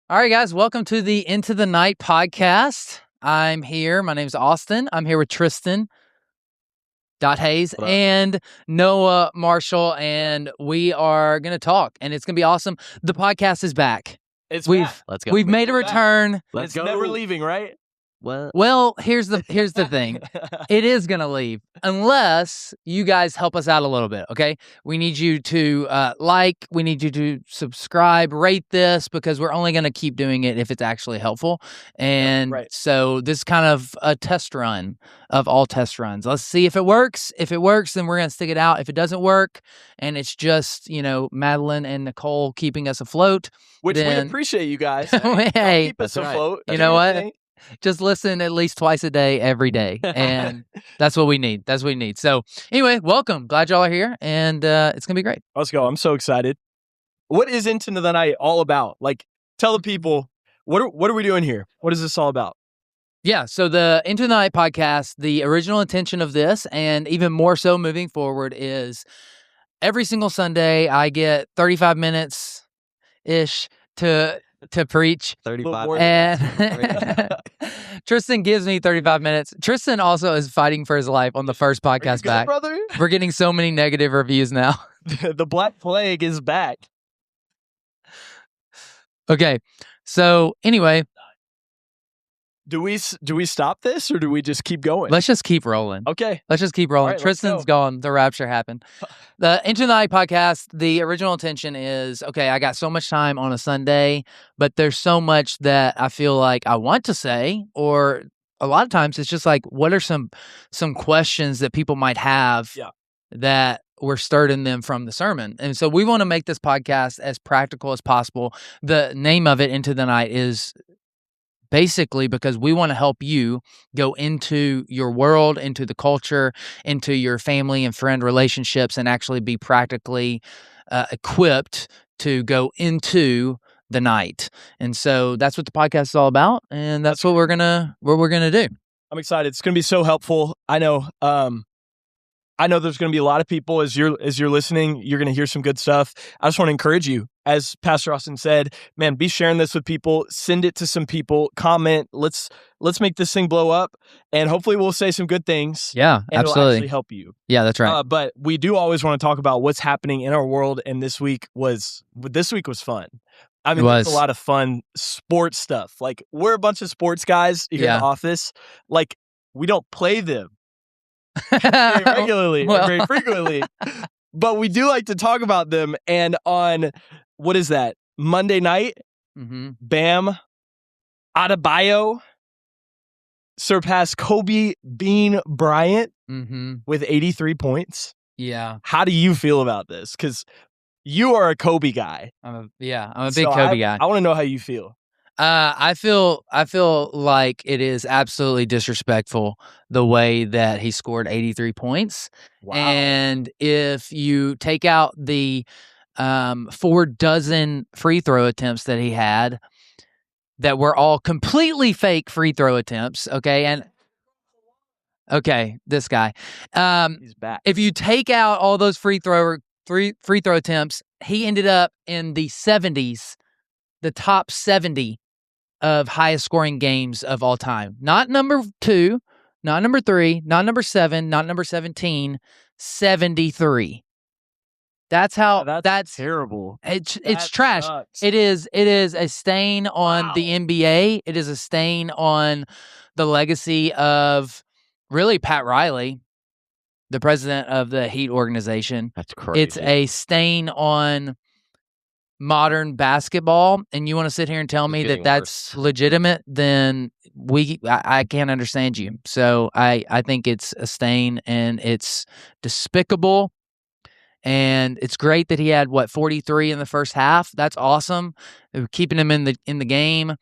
All right, guys, welcome to the Into the Night podcast. I'm here. My name's Austin. I'm here with Tryston Hayes and Noah Marshall, and we are going to talk, and it's going to be awesome. The podcast is back. Back. Let's go. We've made a return. It's never leaving, right? Well, here's the thing. It is going to leave unless you guys help us out a little bit, okay? We need you to we need you to subscribe, rate this, because we're only going to keep doing it if it's actually helpful. And so this is kind of a test run of all test runs. Let's see if it works. If it works, then we're going to stick it out. If it doesn't work and it's just, Madeline and Nicole keeping us afloat. Which then, we appreciate you guys. Hey, keep us afloat. You know what? Just listen at least twice a day, every day. And that's what we need. That's what we need. So anyway, welcome. Glad y'all are here. And it's going to be great. Let's go. I'm so excited. What is Into the Night all about? Like, tell the people, what are we doing here? What is this all about? Yeah, so the Into the Night podcast, the original intention of this, and even more so moving forward, is every single Sunday I get 35 minutes-ish to preach. 35 and Tryston gives me 35 minutes. Tryston also is fighting for his life on the first podcast back. Brother? We're getting so many negative reviews now. The Black Plague is back. Okay, so anyway, do we stop this or do we just keep going? let's just keep rolling. Okay. Let's just keep rolling. All right, let's Tryston's go. gone. The rapture happened. The Into the Night podcast, the original intention is, okay, I got so much time on a Sunday, but there's so much that I feel like I want to say, or a lot of times it's just like, what are some questions that people might have that were stirred in them from the sermon? And so we want to make this podcast as practical as possible. The name of it, Into the Night, is basically because we want to help you go into your world, into the culture, into your family and friend relationships, and actually be practically equipped to go into the night. And so that's what the podcast is all about, and that's what we're gonna do. I'm excited. It's gonna be so helpful. I know there's going to be a lot of people as you're listening. You're going to hear some good stuff. I just want to encourage you, as Pastor Austin said, man, be sharing this with people. Send it to some people. Comment. Let's make this thing blow up, and hopefully we'll say some good things. Yeah, and absolutely. It'll actually help you. Yeah, that's right. But we do always want to talk about what's happening in our world, and this week was fun. I mean, there's a lot of fun sports stuff. Like, we're a bunch of sports guys here in the office. Like, we don't play them very regularly, or very frequently, but we do like to talk about them. And on, what is that, Monday night, Bam Adebayo surpassed Kobe Bean Bryant with 83 points. Yeah. How do you feel about this? Because you are a Kobe guy. I'm a big Kobe guy. I want to know how you feel. I feel like it is absolutely disrespectful the way that he scored 83 points. Wow. And if you take out the 4 dozen free throw attempts that he had, that were all completely fake free throw attempts, this guy. He's back. If you take out all those free throw attempts, he ended up in the 70s, the top 70 of highest scoring games of all time. Not number 2, not number 3, not number 7, not number 17, 73. That's how that's terrible. It's trash. Sucks. It is a stain on the NBA. It is a stain on the legacy of really Pat Riley, the president of the Heat organization. That's crazy. It's a stain on modern basketball, and you want to sit here and tell me that that's legitimate, then I can't understand you. So I think it's a stain, and it's despicable. And it's great that he had 43 in the first half. That's awesome. They were keeping him in the game.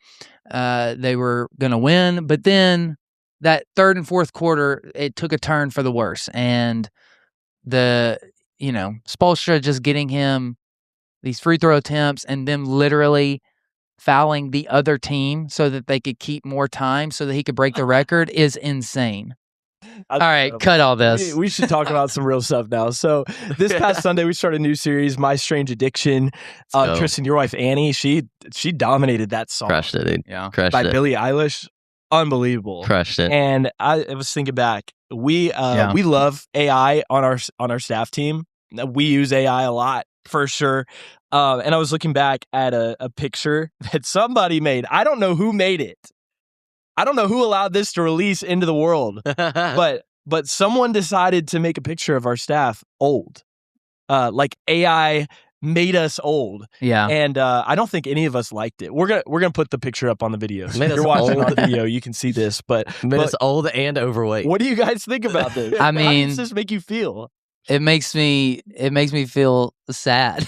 They were going to win, but then that third and fourth quarter, it took a turn for the worse. And Spoelstra just getting him these free throw attempts and them literally fouling the other team so that they could keep more time so that he could break the record is insane. All right, cut all this. We should talk about some real stuff now. So this past Sunday, we started a new series, My Strange Addiction. Tryston, your wife Annie, she dominated that song. Crushed it, dude. Yeah, crushed it. By Billie Eilish, unbelievable. Crushed it. And I was thinking back, we love AI on our staff team. We use AI a lot for sure. And I was looking back at a picture that somebody made. I don't know who made it. I don't know who allowed this to release into the world, but someone decided to make a picture of our staff old. Like AI made us old. Yeah. And I don't think any of us liked it. We're gonna put the picture up on the video. So if you're watching on video, you can see this. But made us old and overweight. What do you guys think about this? I mean, how does this make you feel? It makes me feel sad.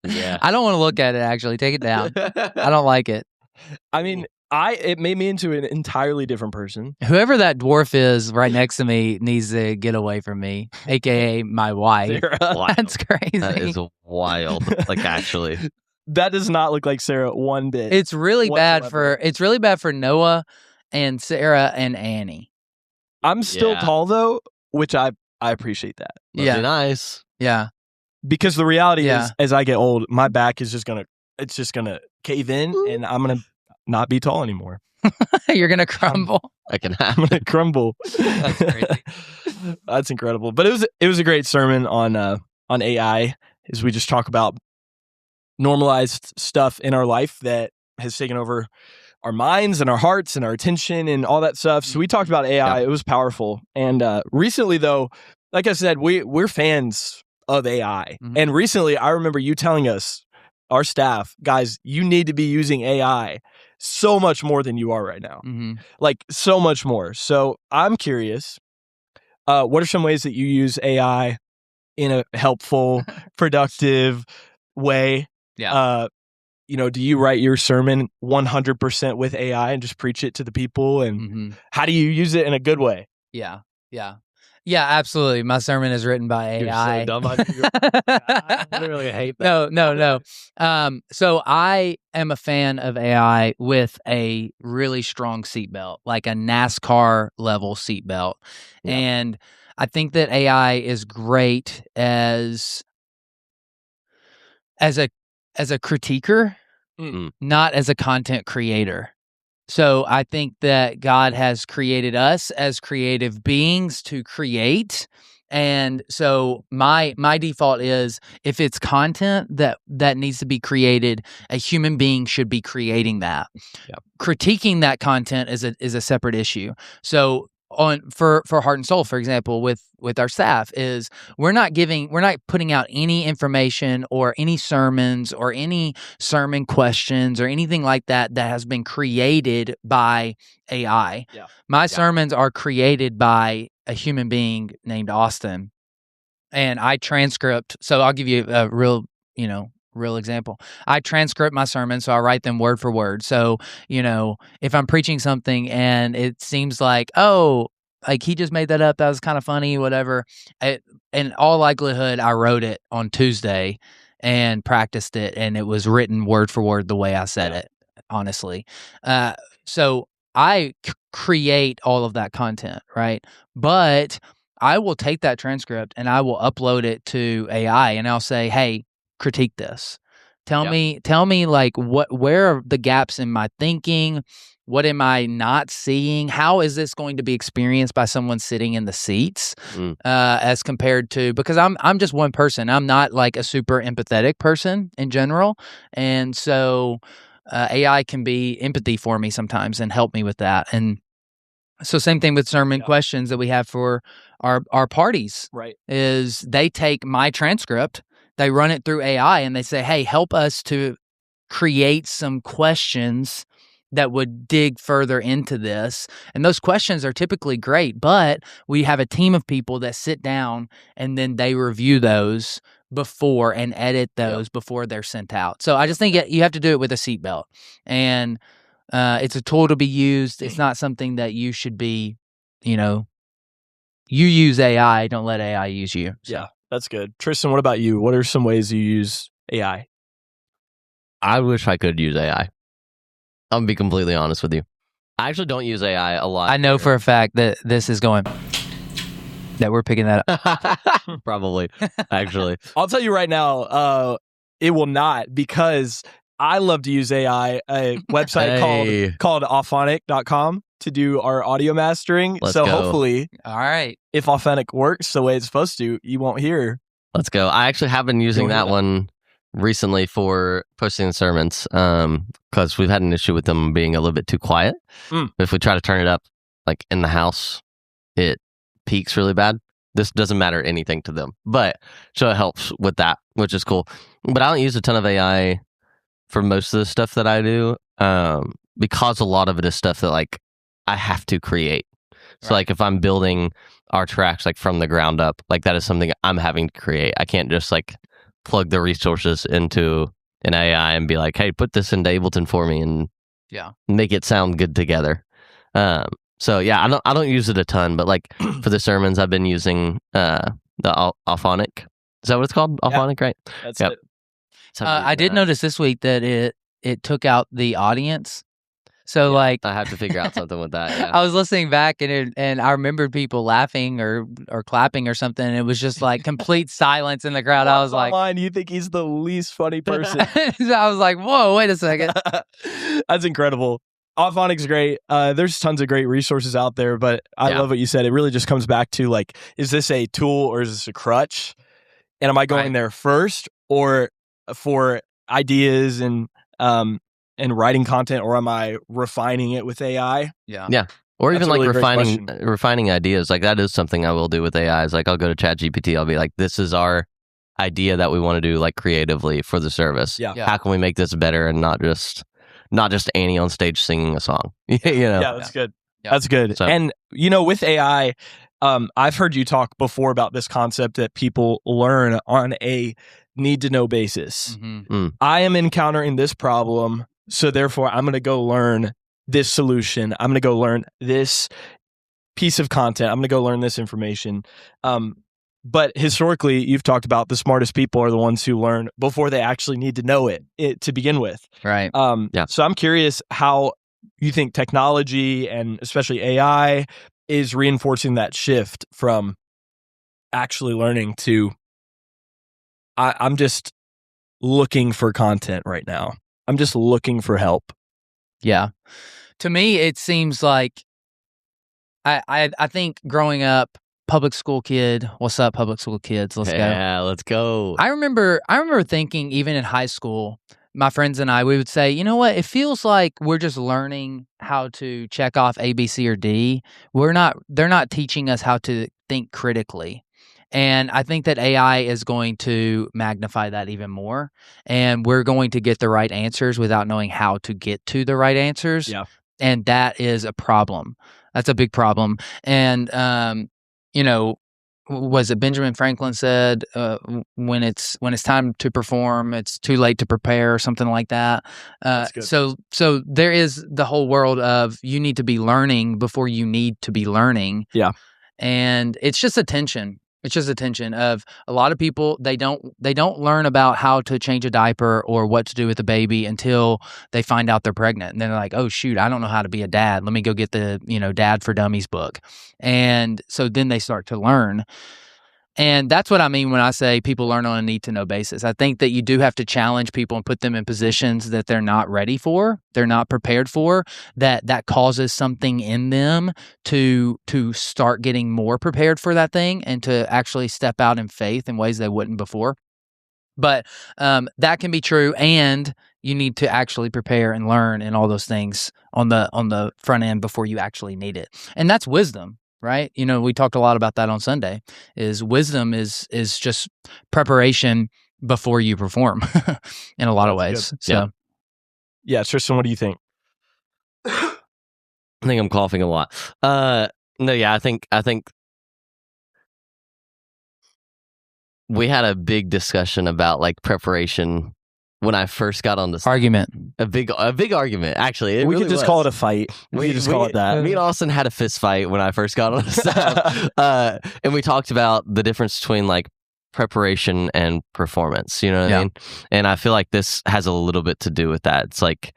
Yeah. I don't want to look at it, actually. Take it down. I don't like it. I mean, it made me into an entirely different person. Whoever that dwarf is right next to me needs to get away from me, aka my wife. That's crazy. That is wild. Like, actually, that does not look like Sarah one bit. It's really bad for Noah and Sarah and Annie. I'm still tall though, which I appreciate that. Must be nice. Yeah. Because the reality is, as I get old, my back is just gonna cave in, and I'm gonna not be tall anymore. You're gonna crumble. I'm gonna crumble. That's crazy. That's incredible. But it was a great sermon on AI, as we just talk about normalized stuff in our life that has taken over our minds and our hearts and our attention and all that stuff. So we talked about AI. Yeah. It was powerful. And recently, though, like I said, we're fans of AI. Mm-hmm. And recently, I remember you telling us, our staff, guys, you need to be using AI so much more than you are right now. Mm-hmm. Like, so much more. So I'm curious, what are some ways that you use AI in a helpful, productive way? Yeah. Do you write your sermon 100% with AI and just preach it to the people? And how do you use it in a good way? Yeah. Yeah, absolutely. My sermon is written by AI. You're so dumb. I literally hate that. No. So I am a fan of AI with a really strong seatbelt, like a NASCAR level seatbelt. Yeah. And I think that AI is great as a critiquer, not as a content creator. So I think that God has created us as creative beings to create. And so my default is, if it's content that needs to be created, a human being should be creating that. Yep. Critiquing that content is a separate issue. So for Heart and Soul, for example, with our staff, is we're not putting out any information or any sermons or any sermon questions or anything like that has been created by AI. Yeah. My sermons are created by a human being named Austin, and I transcript. So I'll give you a real example. I transcript my sermons, so I write them word for word. So, if I'm preaching something and it seems like, like he just made that up, that was kind of funny, whatever. In all likelihood, I wrote it on Tuesday and practiced it, and it was written word for word the way I said it, honestly. So I create all of that content, right? But I will take that transcript and I will upload it to AI, and I'll say, hey, critique this. Tell me like where are the gaps in my thinking? What am I not seeing? How is this going to be experienced by someone sitting in the seats as compared to, because I'm just one person. I'm not like a super empathetic person in general. And so AI can be empathy for me sometimes and help me with that. And so same thing with sermon questions that we have for our parties. Right. Is they take my transcript, they run it through AI, and they say, hey, help us to create some questions that would dig further into this. And those questions are typically great, but we have a team of people that sit down and then they review those before and edit those before they're sent out. So I just think you have to do it with a seatbelt. And it's a tool to be used. It's not something that you should be, you use AI, don't let AI use you. So. Yeah, that's good. Tryston, what about you? What are some ways you use AI? I wish I could use AI. I'm going to be completely honest with you. I actually don't use AI a lot. I know for a fact that this is going, that we're picking that up. Probably, actually. I'll tell you right now, it will not, because I love to use AI, a website called auphonic.com to do our audio mastering. Let's go. Hopefully, all right, if Auphonic works the way it's supposed to, you won't hear. Let's go. I actually have been using that one recently for posting the sermons, because we've had an issue with them being a little bit too quiet. If we try to turn it up like in the house, it peaks really bad. This doesn't matter anything to them, but so it helps with that, which is cool. But I don't use a ton of AI for most of the stuff that I do, because a lot of it is stuff that like I have to create. So like if I'm building our tracks like from the ground up, like that is something I'm having to create. I can't just like plug the resources into an AI and be like, hey, put this into Ableton for me and make it sound good together. So yeah, I don't use it a ton, but like for the sermons, I've been using the Auphonic. Is that what it's called? Auphonic, right? That's it. I did notice this week that it took out the audience. So like I have to figure out something with that. Yeah. I was listening back and I remembered people laughing or clapping or something. And it was just like complete silence in the crowd. I was like, online, you think he's the least funny person? So I was like, whoa, wait a second. That's incredible. Auphonic's great. There's tons of great resources out there, but I love what you said. It really just comes back to like, is this a tool or is this a crutch? And am I going there first or for ideas and writing content, or am I refining it with AI? Yeah. Or even like refining ideas. Like that is something I will do with AI. Is like I'll go to ChatGPT. I'll be like, this is our idea that we want to do like creatively for the service. How can we make this better and not just Annie on stage singing a song? You know? Yeah, that's good. That's good. So, and with AI, I've heard you talk before about this concept that people learn on a need to know basis. I am encountering this problem, so therefore I'm going to go learn this solution. I'm going to go learn this piece of content. I'm going to go learn this information. But historically, you've talked about the smartest people are the ones who learn before they actually need to know it to begin with. Right. So I'm curious how you think technology and especially AI is reinforcing that shift from actually learning to I'm just looking for content right now. I'm just looking for help. Yeah. To me, it seems like I think growing up, public school kid. What's up, public school kids? Let's go. Yeah, let's go. I remember thinking even in high school, my friends and I, we would say, you know what? It feels like we're just learning how to check off A, B, C, or D. They're not teaching us how to think critically. And I think that AI is going to magnify that even more. And we're going to get the right answers without knowing how to get to the right answers. Yeah. And that is a problem. That's a big problem. And, was it Benjamin Franklin said, when it's time to perform, it's too late to prepare, or something like that. So there is the whole world of you need to be learning before you need to be learning. Yeah. And it's just a tension. It's just a tension of a lot of people, they don't learn about how to change a diaper or what to do with a baby until they find out they're pregnant. And then they're like, oh, shoot, I don't know how to be a dad. Let me go get the, Dad for Dummies book. And so then they start to learn. And that's what I mean when I say people learn on a need-to-know basis. I think that you do have to challenge people and put them in positions that they're not ready for, they're not prepared for, that causes something in them to start getting more prepared for that thing and to actually step out in faith in ways they wouldn't before. But that can be true, and you need to actually prepare and learn and all those things on the front end before you actually need it. And that's wisdom. Right? We talked a lot about that on Sunday, is wisdom is just preparation before you perform in a lot of ways. Good. So, yeah, Tryston, what do you think? I think I'm coughing a lot. No, yeah, I think we had a big discussion about like preparation when I first got on this argument. A big argument, actually. We could just call it a fight. We could just call it that. Me and Austin had a fist fight when I first got on the staff. And we talked about the difference between like preparation and performance, you know what I mean? And I feel like this has a little bit to do with that. It's like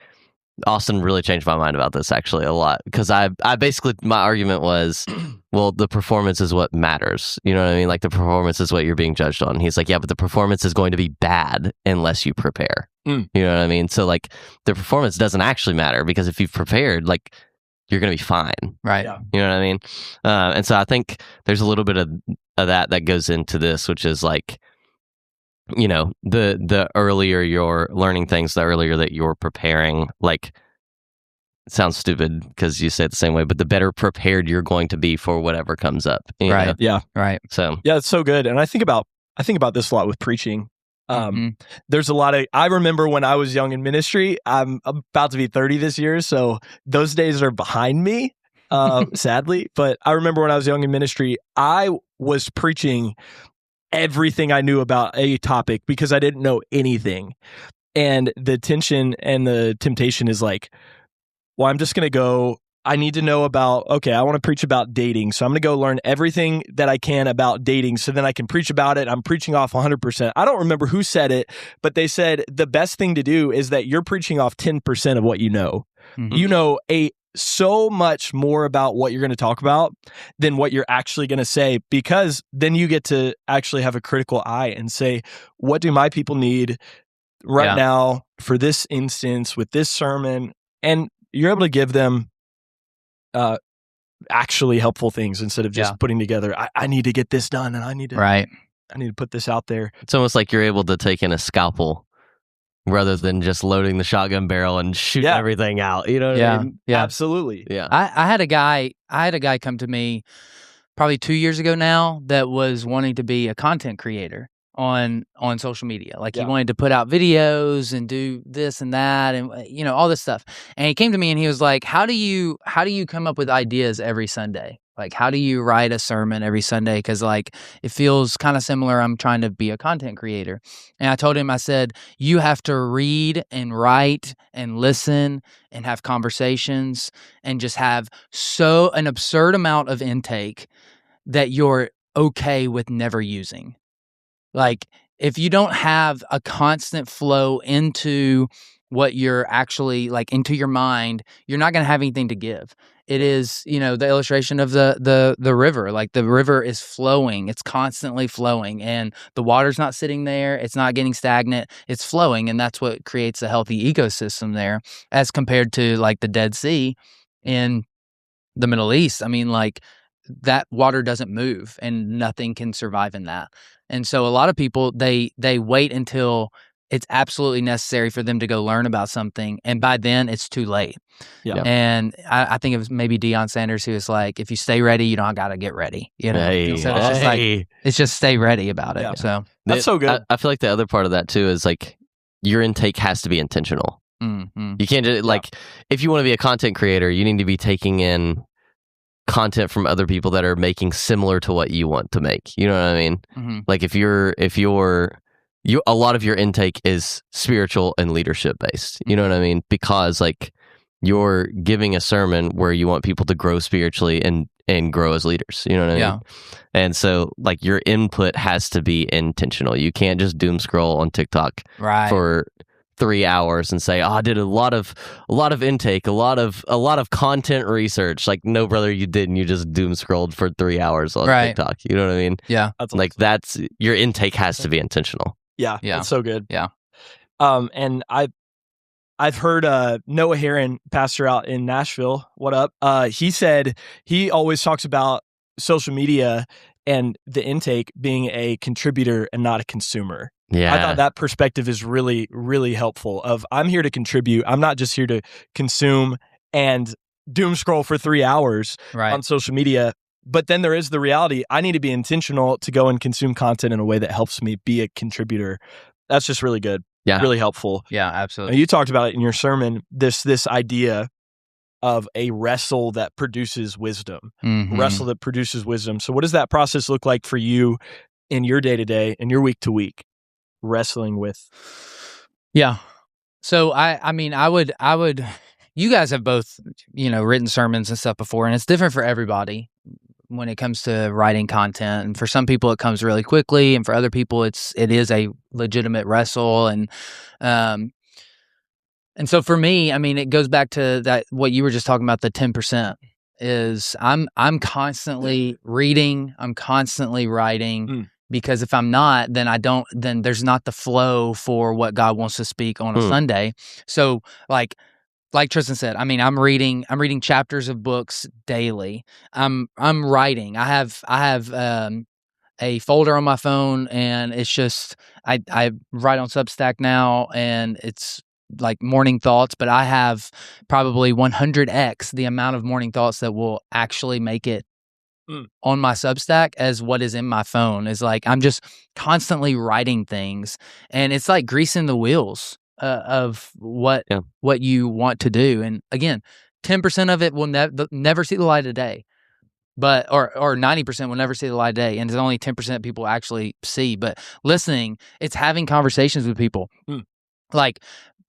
Austin really changed my mind about this actually a lot, because I basically, my argument was, well, the performance is what matters. You know what I mean? Like, the performance is what you're being judged on. He's like, yeah, but the performance is going to be bad unless you prepare. You know what I mean? So like, the performance doesn't actually matter, because if you've prepared, like, you're going to be fine. Right. Yeah. You know what I mean? And so I think there's a little bit of that goes into this, which is like, you know, the earlier you're learning things, the earlier that you're preparing, like, it sounds stupid because you say it the same way, but the better prepared you're going to be for whatever comes up. Right. know? Yeah. Right. So yeah, it's so good. And I think about this a lot with preaching. There's a lot of, I remember when I was young in ministry, I'm about to be 30 this year, so those days are behind me, sadly. But I remember when I was young in ministry, I was preaching everything I knew about a topic because I didn't know anything. And the tension and the temptation is like, well, I'm just going to go, I need to know about, okay, I want to preach about dating. So I'm going to go learn everything that I can about dating so then I can preach about it. I'm preaching off 100%. I don't remember who said it, but they said the best thing to do is that you're preaching off 10% of what you know. You know so much more about what you're going to talk about than what you're actually going to say, because then you get to actually have a critical eye and say, what do my people need right now for this instance with this sermon? And you're able to give them actually helpful things instead of just putting together, I need to get this done and I need to put this out there. It's almost like you're able to take in a scalpel rather than just loading the shotgun barrel and shoot everything out. You know what I mean? Yeah, absolutely. Yeah. I had a guy come to me probably 2 years ago now that was wanting to be a content creator on social media. Like, he wanted to put out videos and do this and that and, you know, all this stuff. And he came to me and he was like, how do you come up with ideas every Sunday? Like, how do you write a sermon every Sunday? Because, like, it feels kind of similar. I'm trying to be a content creator. And I told him, I said, you have to read and write and listen and have conversations and just have an absurd amount of intake that you're okay with never using. Like, if you don't have a constant flow into what you're actually, like, into your mind, you're not going to have anything to give. It is, you know, the illustration of the river. Like, the river is flowing. It's constantly flowing, and the water's not sitting there. It's not getting stagnant. It's flowing, and that's what creates a healthy ecosystem there, as compared to, like, the Dead Sea in the Middle East. I mean, like, that water doesn't move and nothing can survive in that. And so a lot of people, they wait until it's absolutely necessary for them to go learn about something, and by then it's too late. Yeah. And I think it was maybe Deion Sanders who was like, if you stay ready, you don't got to get ready. You know, so it's just like, it's just stay ready about it. Yeah. So that's so good. I feel like the other part of that too is, like, your intake has to be intentional. You can't just, like, if you want to be a content creator, you need to be taking in content from other people that are making similar to what you want to make. You know what I mean? Like, if you're a lot of your intake is spiritual and leadership based. You know what I mean? Because, like, you're giving a sermon where you want people to grow spiritually and grow as leaders. You know what I mean? And so, like, your input has to be intentional. You can't just doom scroll on TikTok for 3 hours and say, I did a lot of intake, a lot of content research. Like, no, brother, you didn't. You just doom scrolled for 3 hours on TikTok. You know what I mean? Yeah. That's your intake has to be intentional. Yeah. That's so good. Yeah. And I've heard Noah Herron, pastor out in Nashville. What up? He said he always talks about social media and the intake being a contributor and not a consumer. Yeah. I thought that perspective is really, really helpful. Of, I'm here to contribute. I'm not just here to consume and doom scroll for 3 hours on social media. But then there is the reality. I need to be intentional to go and consume content in a way that helps me be a contributor. That's just really good. Yeah. Really helpful. Yeah, absolutely. And you talked about it in your sermon, this idea of a wrestle that produces wisdom. Wrestle that produces wisdom. So what does that process look like for you in your day-to-day and your week-to-week? Wrestling with. Yeah. So I mean, I would, you guys have both, you know, written sermons and stuff before, and it's different for everybody when it comes to writing content. And for some people it comes really quickly, and for other people it is a legitimate wrestle. And And so for me, I mean, it goes back to that what you were just talking about, the 10% is I'm constantly reading, I'm constantly writing, because if I'm not, then there's not the flow for what God wants to speak on a Sunday. So like Tryston said, I mean, I'm reading chapters of books daily. I'm writing. I have a folder on my phone, and it's just I write on Substack now, and it's like morning thoughts, but I have probably 100x the amount of morning thoughts that will actually make it on my Substack as what is in my phone. Is like I'm just constantly writing things, and it's like greasing the wheels of what you want to do. And again, 10% of it will never see the light of day. But or 90% will never see the light of day, and it's only 10% people actually see. But listening, it's having conversations with people, like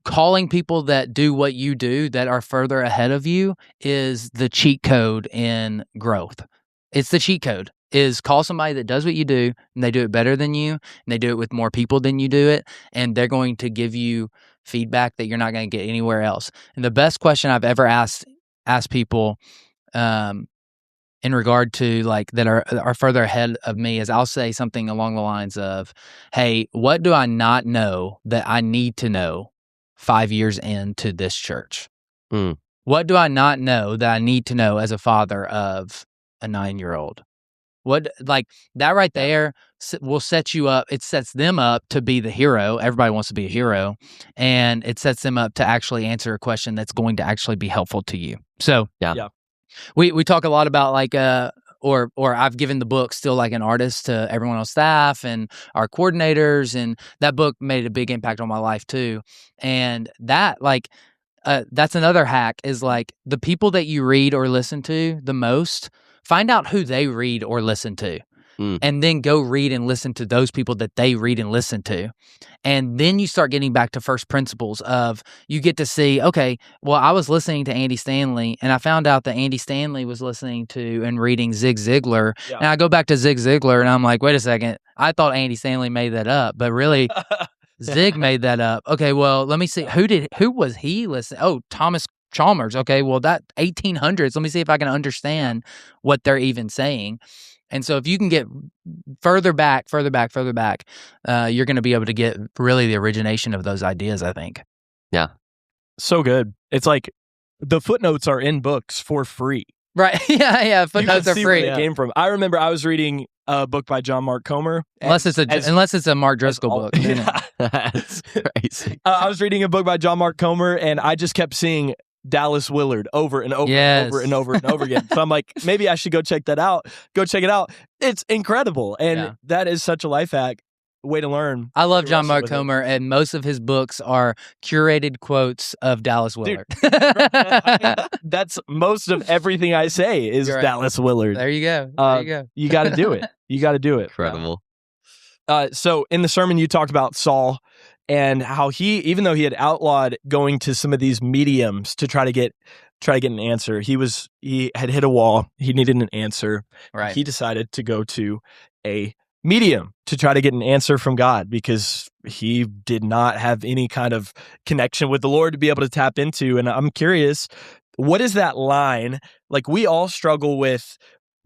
calling people that do what you do that are further ahead of you is the cheat code in growth. It's the cheat code. Is call somebody that does what you do, and they do it better than you, and they do it with more people than you do it, and they're going to give you feedback that you're not going to get anywhere else. And the best question I've ever asked people, in regard to like that are further ahead of me, is I'll say something along the lines of, hey, what do I not know that I need to know 5 years into this church? What do I not know that I need to know as a father of a 9-year-old? What, like that right there will set you up. It sets them up to be the hero. Everybody wants to be a hero, and it sets them up to actually answer a question that's going to actually be helpful to you. So yeah. We talk a lot about like or I've given the book Still Like an Artist to everyone on staff and our coordinators, and that book made a big impact on my life too. And that that's another hack, is like the people that you read or listen to the most, find out who they read or listen to. And then go read and listen to those people that they read and listen to. And then you start getting back to first principles of, you get to see, okay, well, I was listening to Andy Stanley, and I found out that Andy Stanley was listening to and reading Zig Ziglar. Yeah. And I go back to Zig Ziglar, and I'm like, wait a second, I thought Andy Stanley made that up, but really Zig made that up. Okay, well, let me see. Who was he listening? Oh, Thomas Chalmers. Okay, well, that 1800s. Let me see if I can understand what they're even saying. And so if you can get further back, you're going to be able to get really the origination of those ideas, I think. Yeah. So good. It's like the footnotes are in books for free. Right. Yeah. Footnotes are free. Where it came from. I remember I was reading a book by John Mark Comer. Unless it's a Mark Driscoll book. Yeah. That's crazy. I was reading a book by John Mark Comer, and I just kept seeing Dallas Willard over and over and over and over and over again. So I'm like, maybe I should go check that out. Go check it out. It's incredible. And that is such a life hack. Way to learn. I love John Mark Comer, and most of his books are curated quotes of Dallas Willard. Dude, that's most of everything I say is Dallas Willard. There you go. You got to do it. You got to do it. Incredible. So in the sermon, you talked about Saul and how he, even though he had outlawed going to some of these mediums to try to get an answer, he had hit a wall. He needed an answer. Right. He decided to go to a medium to try to get an answer from God, because he did not have any kind of connection with the Lord to be able to tap into. And I'm curious, what is that line? Like, we all struggle with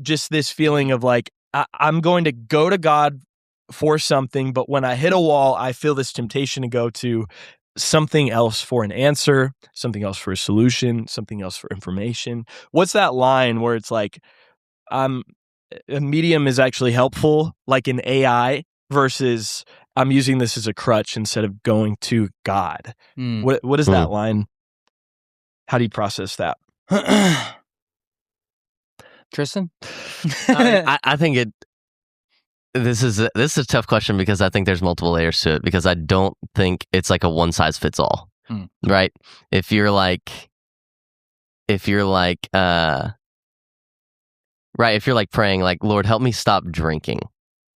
just this feeling of like, I'm going to go to God for something, but when I hit a wall, I feel this temptation to go to something else for an answer, something else for a solution, something else for information. What's that line where it's like, a medium is actually helpful, like an AI, versus I'm using this as a crutch instead of going to God? What is that line? How do you process that? Tryston? I think this is a tough question, because I think there's multiple layers to it, because I don't think it's like a one size fits all. Right? If you're praying like, Lord, help me stop drinking.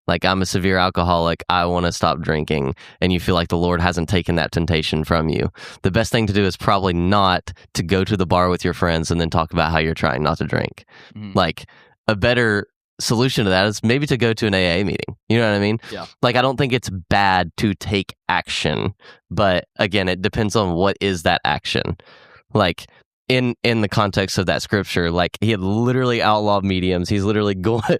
Like, I'm a severe alcoholic, I want to stop drinking, and you feel like the Lord hasn't taken that temptation from you. The best thing to do is probably not to go to the bar with your friends and then talk about how you're trying not to drink. Like, a better solution to that is maybe to go to an AA meeting. You know what I mean? Yeah. Like, I don't think it's bad to take action, but again, it depends on what is that action. Like, in the context of that scripture, like, he had literally outlawed mediums. He's literally going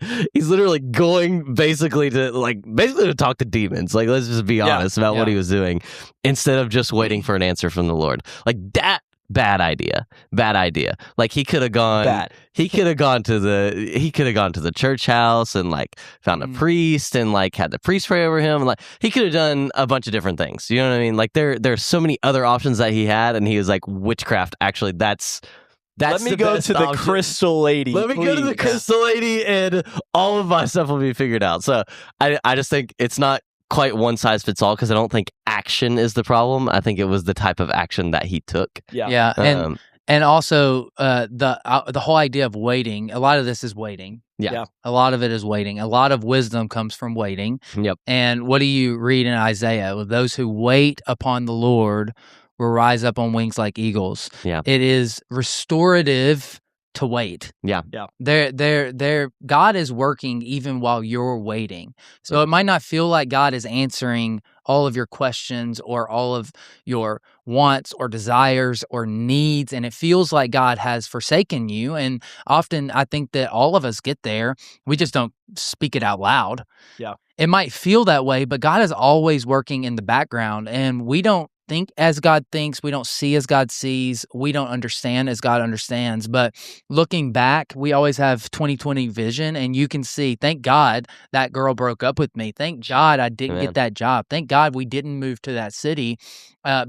basically to talk to demons. Like, let's just be honest about what he was doing, instead of just waiting for an answer from the Lord. Like, that bad idea. Like, he could have gone to the church house and like found a priest and like had the priest pray over him. Like, he could have done a bunch of different things. You know what I mean? Like, there's so many other options that he had, and he was like, witchcraft. Actually, that's let me go to the crystal lady. Let me go to the crystal lady, and all of my stuff will be figured out. So I just think it's not quite one size fits all, because I don't think action is the problem. I think it was the type of action that he took. Yeah. And also the whole idea of waiting. A lot of this is waiting. Yeah. A lot of it is waiting. A lot of wisdom comes from waiting. Yep. And what do you read in Isaiah? Those who wait upon the Lord will rise up on wings like eagles. Yeah. It is restorative to wait. Yeah. God is working even while you're waiting. So it might not feel like God is answering all of your questions or all of your wants or desires or needs, and it feels like God has forsaken you. And often I think that all of us get there. We just don't speak it out loud. Yeah. It might feel that way, but God is always working in the background, and we don't think as God thinks, we don't see as God sees, we don't understand as God understands. But looking back, we always have 20/20 vision, and you can see, thank God that girl broke up with me. Thank God I didn't get that job. Thank God we didn't move to that city,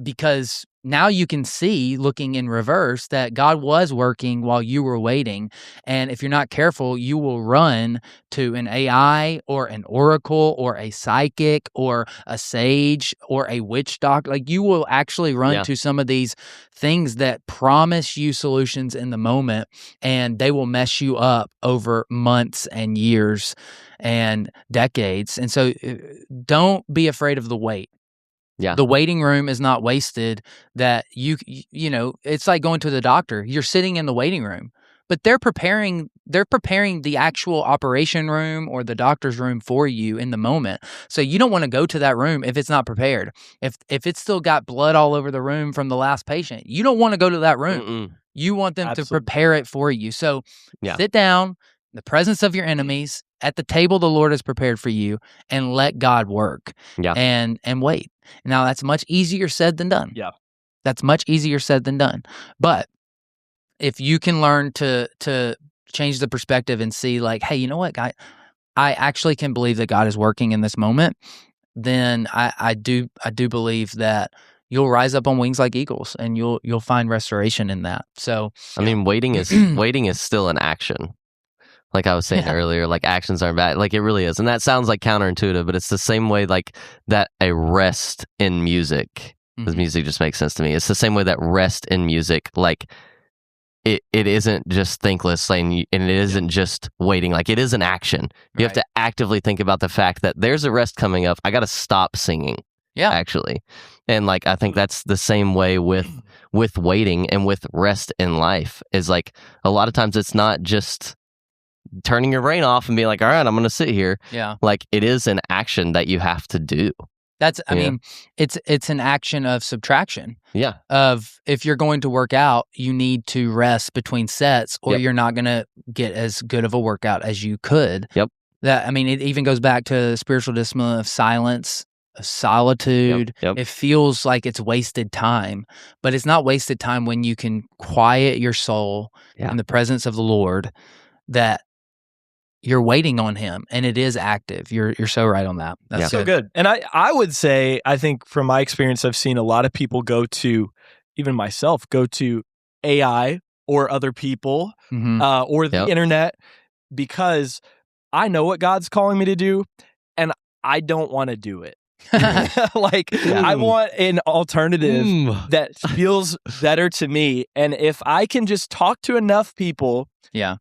because now you can see, looking in reverse, that God was working while you were waiting. And if you're not careful, you will run to an AI or an oracle or a psychic or a sage or a witch doctor. Like, you will actually run to some of these things that promise you solutions in the moment, and they will mess you up over months and years and decades. And so don't be afraid of the wait. Yeah. The waiting room is not wasted. That you know, it's like going to the doctor. You're sitting in the waiting room, but they're preparing the actual operation room or the doctor's room for you in the moment. So you don't want to go to that room if it's not prepared. If it's still got blood all over the room from the last patient, you don't want to go to that room. Mm-mm. You want them to prepare it for you. So sit down in the presence of your enemies at the table the Lord has prepared for you, and let God work. And wait. Now, that's much easier said than done. Yeah. That's much easier said than done. But if you can learn to change the perspective and see, like, hey, you know what, God, I actually can believe that God is working in this moment, then I do believe that you'll rise up on wings like eagles, and you'll find restoration in that. So I mean, waiting is still an action. Like I was saying earlier, like, actions aren't bad. Like, it really is. And that sounds like counterintuitive, but it's the same way, like, that a rest in music, because music just makes sense to me. It's the same way that rest in music, like, it isn't just thinkless, and it isn't just waiting. Like, it is an action. You have to actively think about the fact that there's a rest coming up. I got to stop singing. Yeah. Actually. And like, I think that's the same way with waiting and with rest in life, is like, a lot of times it's not just turning your brain off and being like, all right, I'm going to sit here. Yeah. Like, it is an action that you have to do. I mean, it's an action of subtraction. Yeah. Of, if you're going to work out, you need to rest between sets, or you're not going to get as good of a workout as you could. Yep. I mean, it even goes back to the spiritual discipline of silence, of solitude. Yep. It feels like it's wasted time, but it's not wasted time when you can quiet your soul in the presence of the Lord, that you're waiting on him, and it is active. You're so right on that. That's so good. And I would say, I think from my experience, I've seen a lot of people go to, even myself, go to AI or other people or the internet, because I know what God's calling me to do, and I don't want to do it. I want an alternative that feels better to me. And if I can just talk to enough people,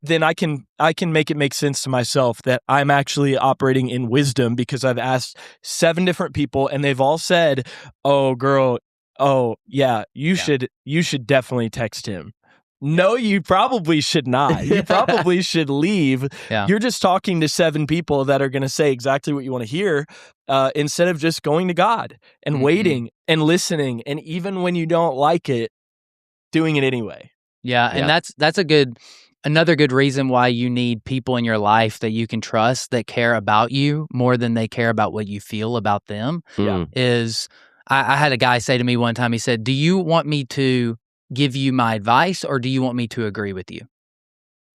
then I can make it make sense to myself that I'm actually operating in wisdom, because I've asked 7 different people, and they've all said, "Oh, girl, oh yeah, you should definitely text him." No, you probably should not. You probably should leave. Yeah. You're just talking to 7 people that are going to say exactly what you want to hear, instead of just going to God and waiting and listening. And even when you don't like it, doing it anyway. Yeah. And that's another good reason why you need people in your life that you can trust that care about you more than they care about what you feel about them. Is I had a guy say to me one time, he said, "Do you want me to give you my advice or do you want me to agree with you?"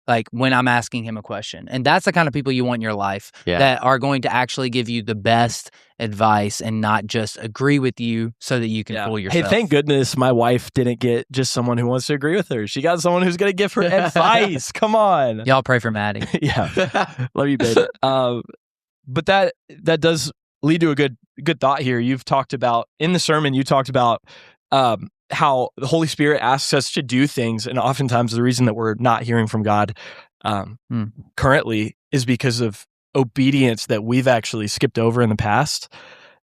Like when I'm asking him a question. And that's the kind of people you want in your life that are going to actually give you the best advice and not just agree with you so that you can fool yourself. Hey, thank goodness my wife didn't get just someone who wants to agree with her. She got someone who's going to give her advice. Come on. Y'all pray for Maddie. Love you, baby. But that does lead to a good thought here. You've talked about, in the sermon, you talked about how the Holy Spirit asks us to do things, and oftentimes the reason that we're not hearing from God currently is because of obedience that we've actually skipped over in the past.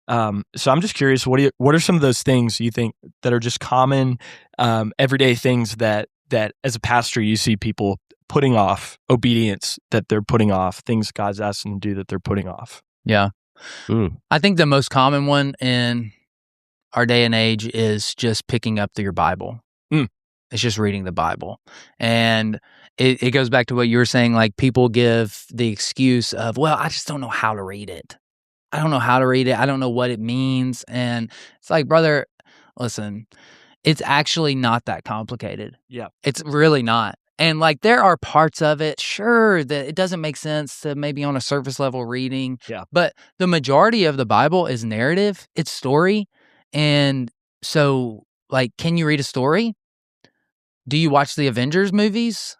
So I'm just curious, what are some of those things you think that are just common, everyday things that as a pastor you see people putting off, obedience that they're putting off, things God's asked them to do that they're putting off? Yeah. I think the most common one in our day and age is just picking up your Bible. It's just reading the Bible. And it goes back to what you were saying, like people give the excuse of, well, I just don't know how to read it. I don't know how to read it. I don't know what it means. And it's like, brother, listen, it's actually not that complicated. Yeah. It's really not. And like there are parts of it, sure, that it doesn't make sense to maybe on a surface level reading. Yeah. But the majority of the Bible is narrative, it's story. And so, like, can you read a story? Do you watch the Avengers movies?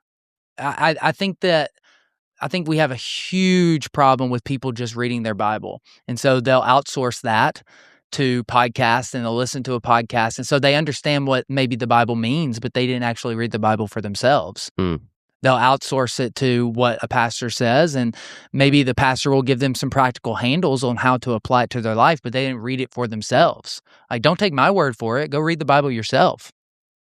I think we have a huge problem with people just reading their Bible. And so they'll outsource that to podcasts and they'll listen to a podcast. And so they understand what maybe the Bible means, but they didn't actually read the Bible for themselves. They'll outsource it to what a pastor says, and maybe the pastor will give them some practical handles on how to apply it to their life, but they didn't read it for themselves. Like, don't take my word for it. Go read the Bible yourself.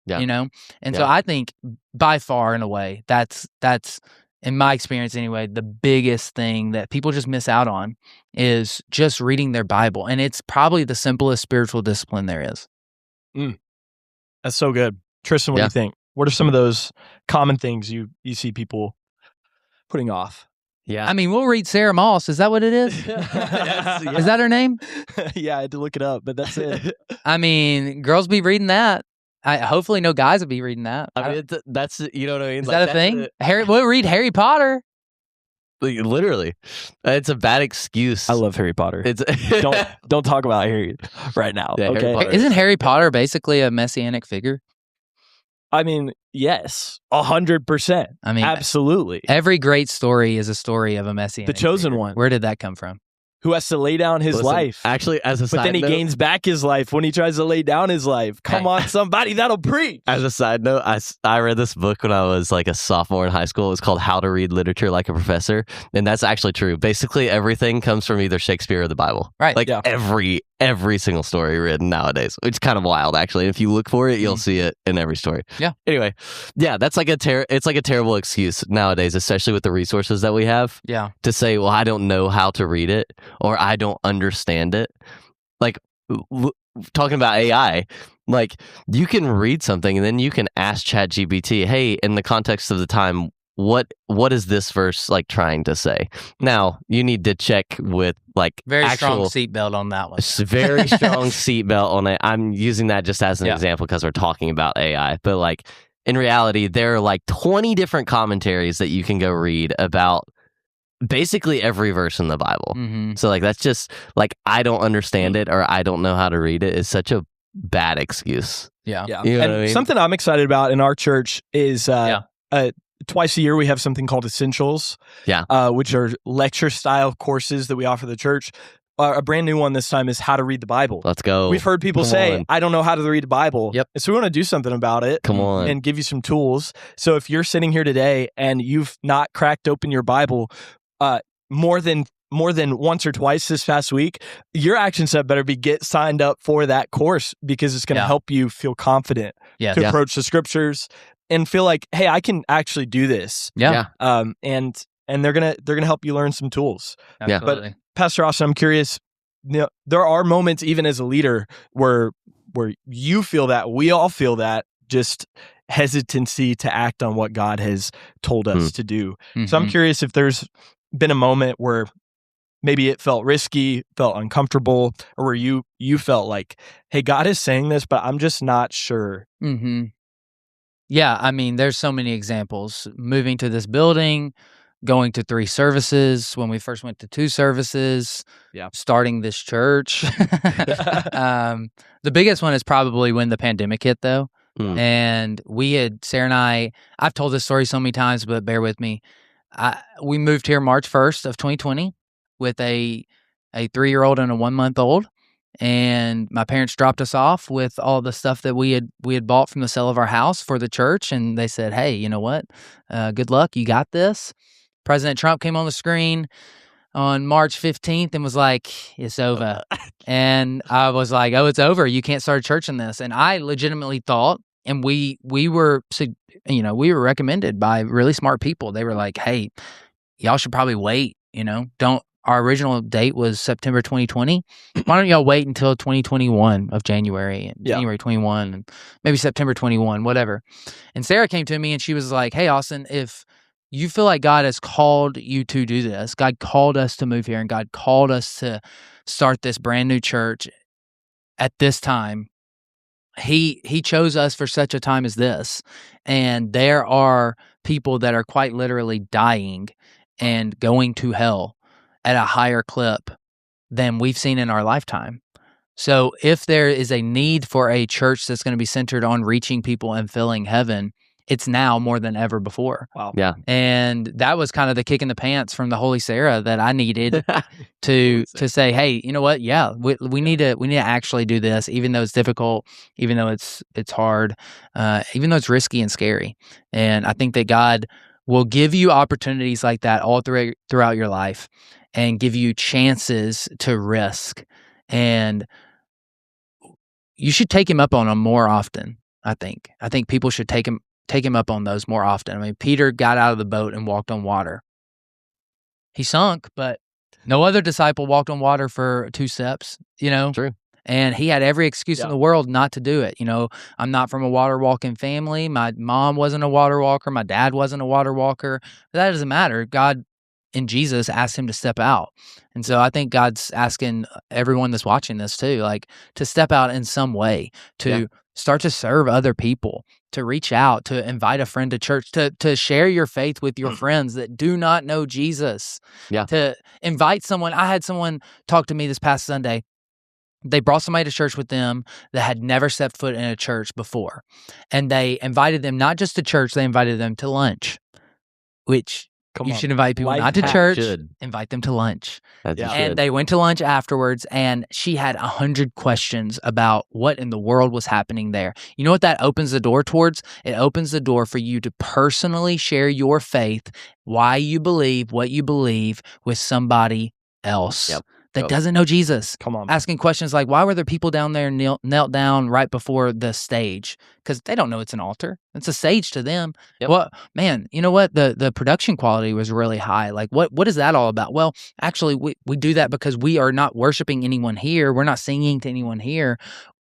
Yeah. You know? And so I think by far in a way, that's in my experience anyway, the biggest thing that people just miss out on is just reading their Bible. And it's probably the simplest spiritual discipline there is. That's so good. Tryston, what do you think? What are some of those common things you see people putting off? Yeah. I mean, we'll read Sarah Moss. Is that what it is? Is that her name? Yeah, I had to look it up, but that's it. I mean, girls be reading that. Hopefully no guys will be reading that. I mean, that's, you know what I mean? Is that a thing? We'll read Harry Potter. Literally. It's a bad excuse. I love Harry Potter. Don't talk about Harry right now. Yeah, okay? Isn't Harry Potter basically a messianic figure? I mean, yes, 100%. I mean, absolutely. Every great story is a story of a messianic The chosen figure. one. Where did that come from? Who has to lay down his life. Actually, as a side note. But then he gains back his life when he tries to lay down his life. Come on, somebody, that'll preach. As a side note, I read this book when I was like a sophomore in high school. It was called How to Read Literature Like a Professor. And that's actually true. Basically, everything comes from either Shakespeare or the Bible. Right. Like every single story written nowadays, which is kind of wild, actually. If you look for it, you'll see it in every story. Yeah. Anyway, that's like it's like a terrible excuse nowadays, especially with the resources that we have. Yeah. To say, well, I don't know how to read it, or I don't understand it. Like talking about AI, like you can read something and then you can ask ChatGPT, hey, in the context of the time, what is this verse like trying to say? Now you need to check with like very strong seatbelt on that one. Very strong seatbelt on it. I'm using that just as an example because we're talking about AI, but like in reality, there are like 20 different commentaries that you can go read about basically every verse in the Bible. So like that's just like I don't understand it or I don't know how to read it is such a bad excuse. Yeah. You know and what I mean? Something I'm excited about in our church is twice a year we have something called Essentials, which are lecture style courses that we offer the church. A brand new one this time is How to Read the Bible. Let's go. We've heard people say, I don't know how to read the Bible. Yep. And so we want to do something about it. Come on. And give you some tools. So if you're sitting here today and you've not cracked open your Bible more than once or twice this past week, your action step better be get signed up for that course because it's going to help you feel confident to approach the scriptures and feel like, hey, I can actually do this. Yeah. And they're gonna help you learn some tools. Absolutely. But Pastor Austin, I'm curious. There are moments, even as a leader, where you feel that, we all feel that, just hesitancy to act on what God has told us to do. So I'm curious if there's been a moment where maybe it felt risky, felt uncomfortable, or where you felt like, hey, God is saying this, but I'm just not sure. Yeah, I mean, there's so many examples. Moving to this building, going to 3 services, when we first went to 2 services, starting this church. The biggest one is probably when the pandemic hit, though. And Sarah and I've told this story so many times, but bear with me. We moved here March 1st of 2020 with a 3-year-old and a 1-month-old. And my parents dropped us off with all the stuff that we had bought from the sale of our house for the church. And they said, hey, you know what? Good luck. You got this. President Trump came on the screen on March 15th and was like, it's over. And I was like, oh, it's over. You can't start a church in this. And I legitimately thought, and we were recommended by really smart people. They were like, hey, y'all should probably wait, our original date was September 2020. Why don't y'all wait until 2021 of January, January 21, and maybe September 21, whatever. And Sarah came to me and she was like, hey, Austin, if you feel like God has called you to do this, God called us to move here and God called us to start this brand new church at this time, He chose us for such a time as this. And there are people that are quite literally dying and going to hell at a higher clip than we've seen in our lifetime. So if there is a need for a church that's going to be centered on reaching people and filling heaven, it's now more than ever before. Wow. Yeah. And that was kind of the kick in the pants from the Holy Sarah that I needed to say, hey, you know what? Yeah, we need to actually do this, even though it's difficult, even though it's hard, even though it's risky and scary. And I think that God will give you opportunities like that all throughout your life and give you chances to risk. And you should take him up on them more often, I think. I think people should take him up on those more often. I mean, Peter got out of the boat and walked on water. He sunk, but no other disciple walked on water for 2 steps, True. And he had every excuse in the world not to do it. I'm not from a water walking family. My mom wasn't a water walker. My dad wasn't a water walker. But that doesn't matter. God and Jesus asked him to step out. And so I think God's asking everyone that's watching this too, like to step out in some way, to start to serve other people, to reach out, to invite a friend to church, to share your faith with your friends that do not know Jesus, to invite someone. I had someone talk to me this past Sunday. They brought somebody to church with them that had never stepped foot in a church before. And they invited them not just to church, they invited them to lunch, which you should invite people not to church, invite them to lunch. And they went to lunch afterwards, and she had 100 questions about what in the world was happening there. You know what that opens the door towards? It opens the door for you to personally share your faith, why you believe what you believe, with somebody else. That doesn't know Jesus. Come on. Asking questions like, why were there people down there knelt down right before the stage? Because they don't know it's an altar. It's a stage to them. Well, man, you know what? The production quality was really high. Like, what is that all about? Well, actually, we do that because we are not worshiping anyone here. We're not singing to anyone here.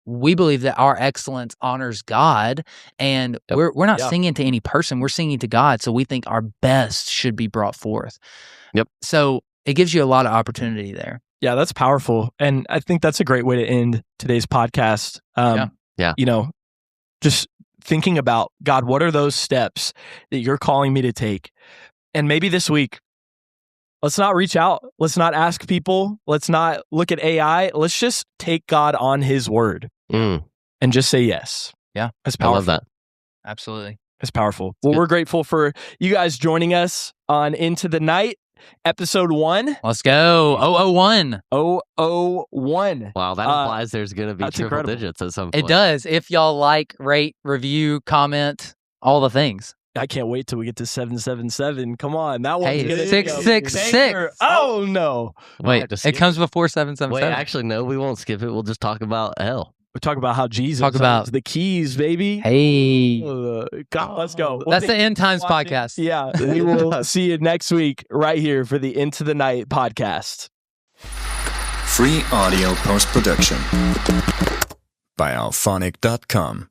We believe that our excellence honors God, and we're not singing to any person. We're singing to God. So we think our best should be brought forth. So it gives you a lot of opportunity there. Yeah, that's powerful. And I think that's a great way to end today's podcast. Just thinking about, God, what are those steps that you're calling me to take? And maybe this week, let's not reach out. Let's not ask people. Let's not look at AI. Let's just take God on his word and just say yes. Yeah. That's powerful. I love that. Absolutely. It's powerful. Well, we're grateful for you guys joining us on Into the Night. Episode 1. Let's go. 001. 001. Wow, that implies there's going to be triple digits at some point. It does. If y'all like, rate, review, comment, all the things. I can't wait till we get to 777. Come on. That one's going to 666. Oh, no. Wait, it comes before 777. Wait, actually, no, we won't skip it. We'll just talk about hell. We talk about how Jesus owns the keys, baby. Hey. God, let's go. That's the End Times podcast. Yeah. We will see you next week right here for the Into the Night podcast. Free audio post-production by alphonic.com.